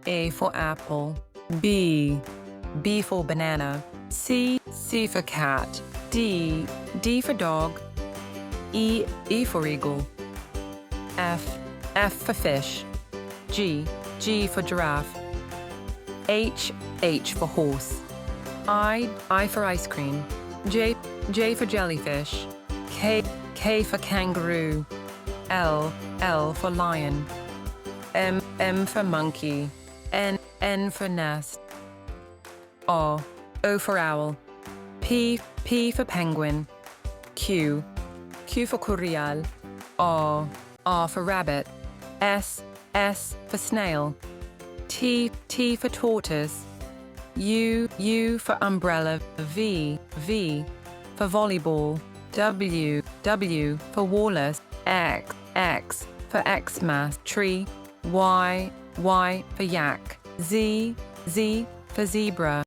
A for apple. B for banana. C for cat. D for dog. E for eagle. F for fish. G for giraffe. H for horse. I for ice cream. J for jellyfish. K for kangaroo. L for lion. M for monkey. N for nest. O for owl. P for penguin. Q for curial. R for rabbit. S for snail. T for tortoise. U for umbrella. V for volleyball. W for walrus. X for Xmas tree. Y for yak. Z for zebra.